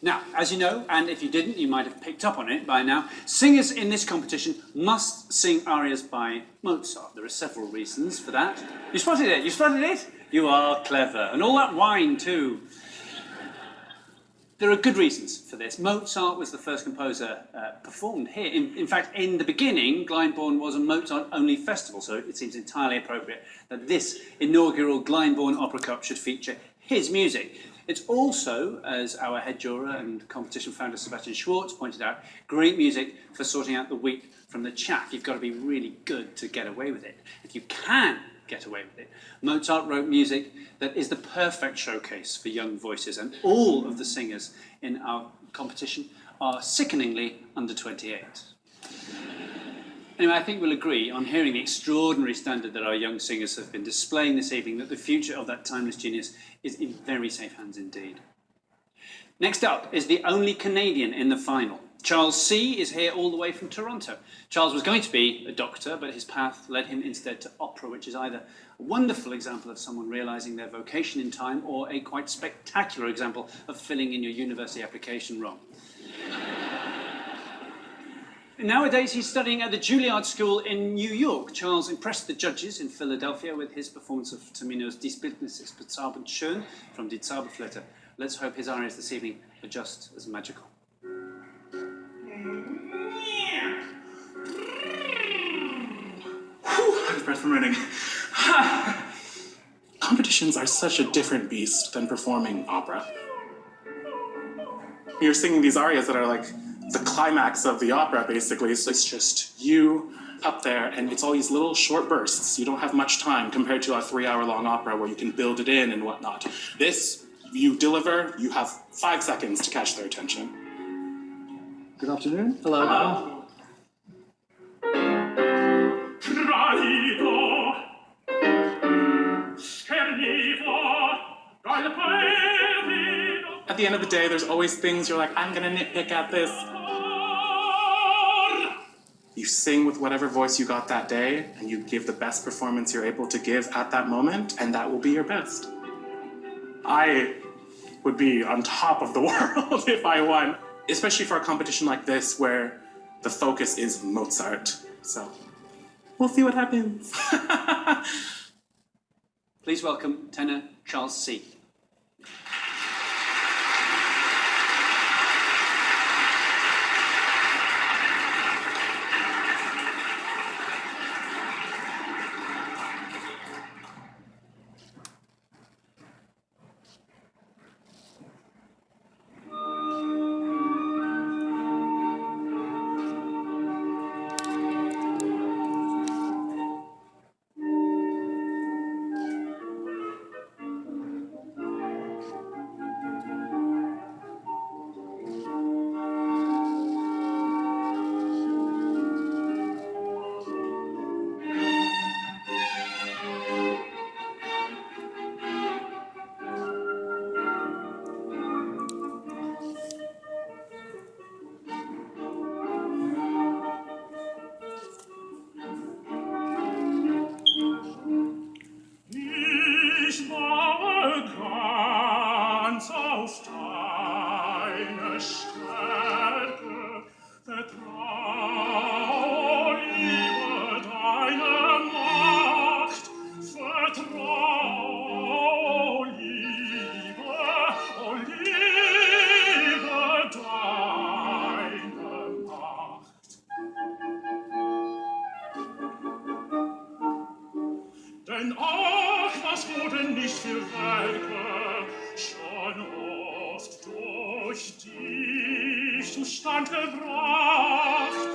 Now, as you know, and if you didn't, you might have picked up on it by now, singers in this competition must sing arias by Mozart. There are several reasons for that. You spotted it? You spotted it? You are clever. And all that wine, too. There are good reasons for this. Mozart was the first composer performed here. In fact, in the beginning, Glyndebourne was a Mozart-only festival, so it seems entirely appropriate that this inaugural Glyndebourne Opera Cup should feature his music. It's also, as our head juror and competition founder Sebastian Schwartz pointed out, great music for sorting out the wheat from the chaff. You've got to be really good to get away with it. If you can get away with it, Mozart wrote music that is the perfect showcase for young voices, and all of the singers in our competition are sickeningly under 28. Anyway, I think we'll agree on hearing the extraordinary standard that our young singers have been displaying this evening that the future of that timeless genius is in very safe hands indeed. Next up is the only Canadian in the final. Charles Sy is here all the way from Toronto. Charles was going to be a doctor, but his path led him instead to opera, which is either a wonderful example of someone realising their vocation in time or a quite spectacular example of filling in your university application wrong. Nowadays, he's studying at the Juilliard School in New York. Charles impressed the judges in Philadelphia with his performance of Tamino's Die Bildnis ist bezaubernd schön from Die Zauberflöte. Let's hope his arias this evening are just as magical. Out of breath from running. Competitions are such a different beast than performing opera. You're singing these arias that are like the climax of the opera, basically. So it's just you up there, and it's all these little short bursts. You don't have much time compared to a 3-hour-long opera where you can build it in and whatnot. This, you deliver, you have 5 seconds to catch their attention. Good afternoon. Hello. Hello. At the end of the day, there's always things you're like, I'm gonna nitpick at this. You sing with whatever voice you got that day, and you give the best performance you're able to give at that moment, and that will be your best. I would be on top of the world if I won, especially for a competition like this where the focus is Mozart. So we'll see what happens. Please welcome tenor Charles Sy. Denn ach, was wurden nicht für Werke schon oft durch dich zustand gebracht?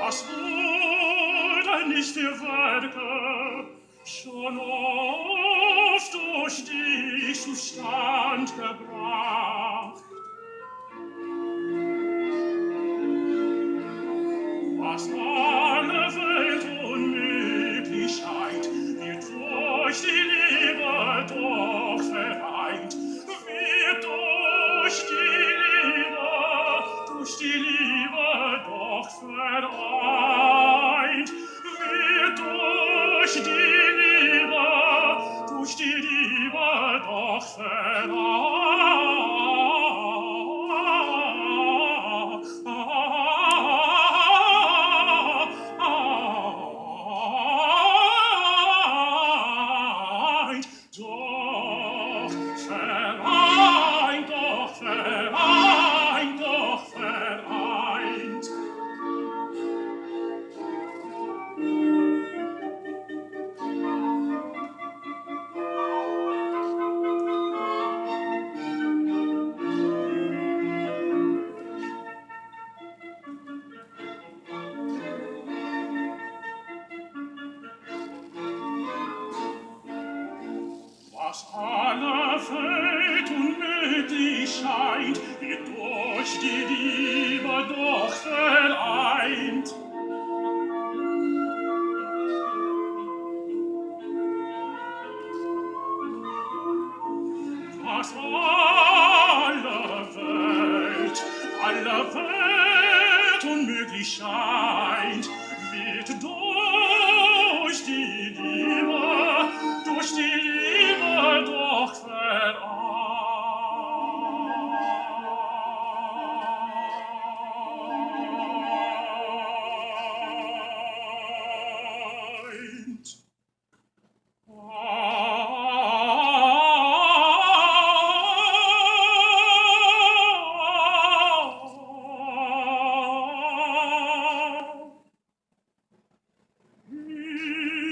Was wurden nicht für Werke schon oft durch dich zustand gebracht? Was alle Welt Unmöglichkeit wird durch die Liebe doch vereint, wird durch die Liebe doch vereint, wird durch die Liebe was aller Welt unmöglich scheint, wird durch die Liebe doch vereint. Was aller Welt unmöglich scheint, wird durch die Liebe doch vereint.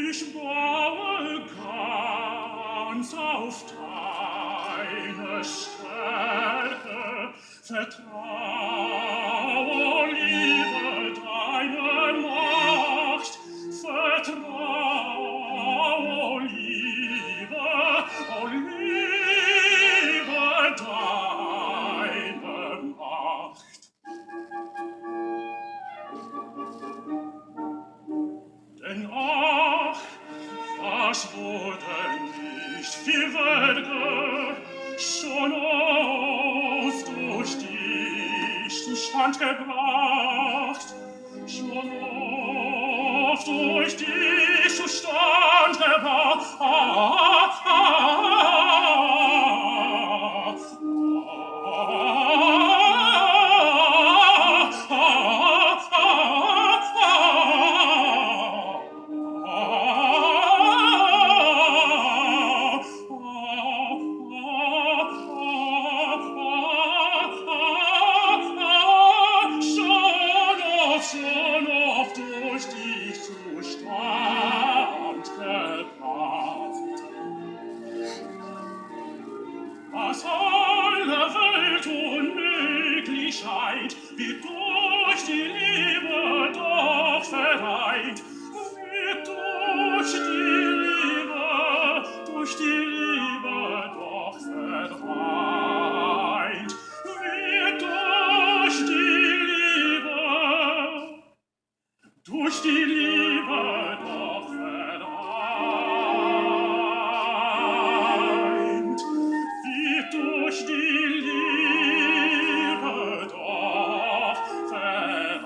Ich baue ganz auf deine Stärke, vertraue, liebe, deiner Macht, vertraue, liebe, oh liebe, deine Macht. Denn ach, was wurde nicht viel Werke, schon oft durch dich zustand gebracht, schon oft durch dich zustand gebracht. Schon oft durch dich zustand gebracht. Was aller Welt unmöglich scheint, wird durch die Liebe doch vereint. Wird durch die Liebe doch vereint. Wird durch die Liebe doch vereint. Wird durch die Liebe doch vereint.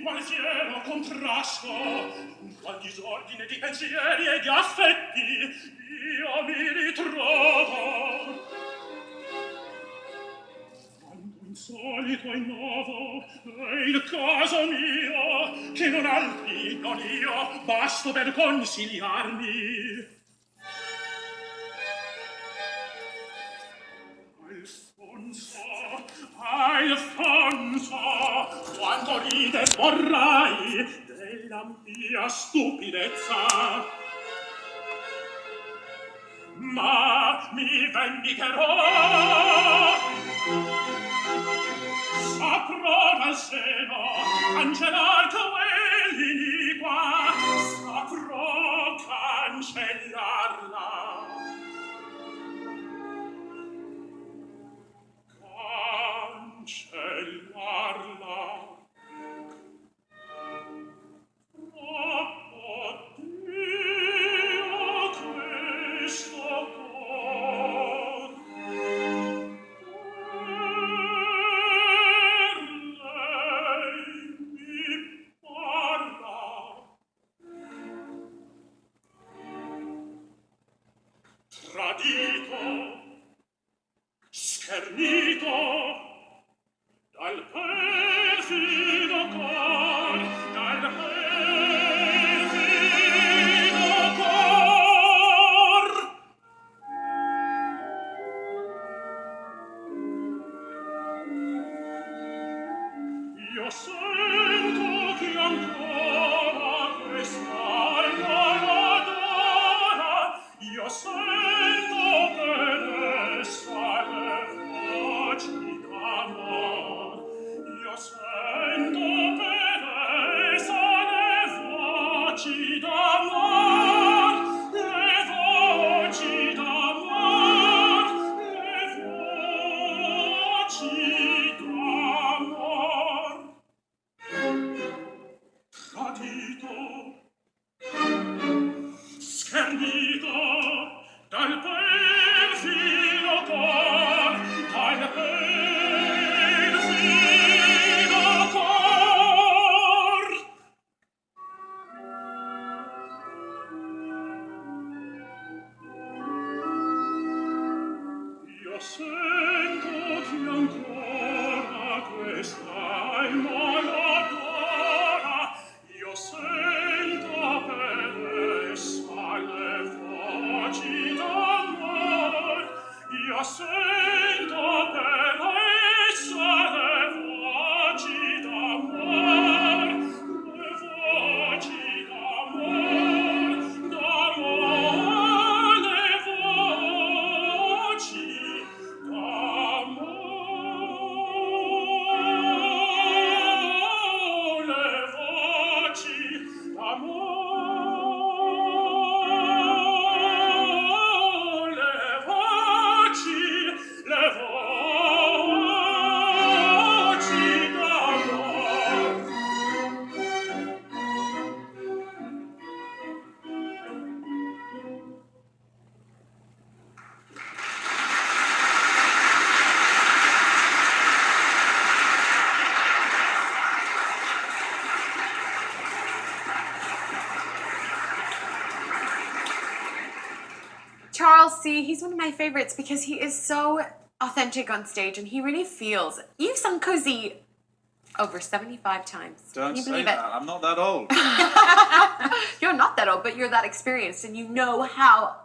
Qualsiero contrasto, in qual disordine di pensieri e di affetti, io mi ritrovo. Quando insolito e nuovo è il caso mio, che non altri, non io, basto per consigliarmi. Alfonso, quanto ride vorrai della mia stupidezza, ma mi vendicherò. Saprò dal seno cancellar quell'iniqua, saprò cancellarla. Cancellarla. Oh Dio, schernito dal perfido cor, dal perfido cor. Io sento che ancora quest'alma l'adora, io sento per essa le voci d'amor, io sento per essa le voci d'amor, le voci d'amor, le voci d'amor. Tradito, schernito dal perfido cor, dal perfido cor. Io sento che ancora quest'alma l'adora, io sento per essa le voci d'amor, io sento per essa le voci d'amor, le voci d'amor, d'amor, le voci d'amor, le voci d'amor, le voci, le voci d'amor. Charles C., he's one of my favorites because he is so authentic on stage and he really feels. You've sung Così over 75 times. Don't Can you say believe that. it? I'm not that old. You're not that old, but you're that experienced and you know how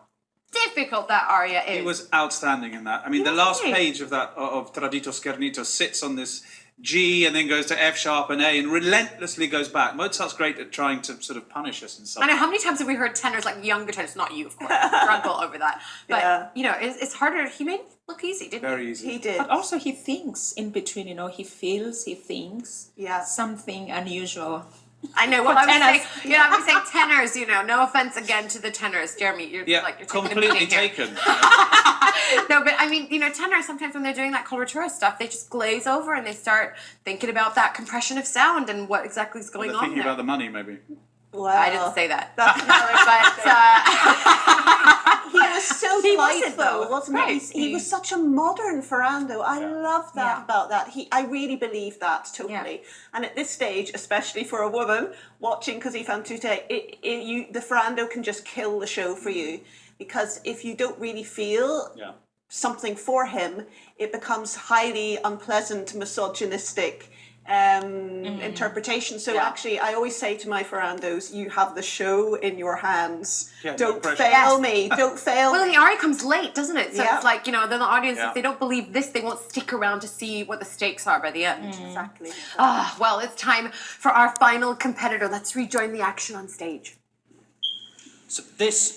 difficult that aria is. He was outstanding in that. I mean, the Wasn't last he? page of that of Tradito Schernito sits on this G and then goes to F sharp and A and relentlessly goes back. Mozart's great at trying to sort of punish us in some I know, how many times have we heard tenors, like younger tenors, not you, of course, struggle over that. But, Yeah. you know, it's harder. He made it look easy, didn't he? Very easy. He did. But also he thinks in between, you know, he feels, he thinks Yeah. something unusual. I know, well, For I was saying, tenors. you know, I was saying tenors, you know, no offense again to the tenors. Jeremy, you're Yeah, like, you're taking a completely beating here. taken. No, but I mean, you know, tenors sometimes when they're doing that coloratura stuff, they just glaze over and they start thinking about that compression of sound and what exactly is going They're on thinking there. about the money, maybe. Well, I didn't say that. That's another But he was so He wasn't, delightful, though. wasn't Right. he? He was such a modern Ferrando. I love that Yeah. about that. I really believe that totally. And at this stage, especially for a woman watching Così fan tutte, the Ferrando can just kill the show for you, because if you don't really feel Yeah. something for him, it becomes highly unpleasant, misogynistic interpretation. So Yeah. actually, I always say to my Ferrandos, you have the show in your hands. Yeah, no Don't pressure. fail me. Don't fail well, me. the aria comes late, doesn't it? So Yeah. it's like, you know, then the audience, Yeah. if they don't believe this, they won't stick around to see what the stakes are by the end. Exactly. Ah, well, it's time for our final competitor. Let's rejoin the action on stage. So this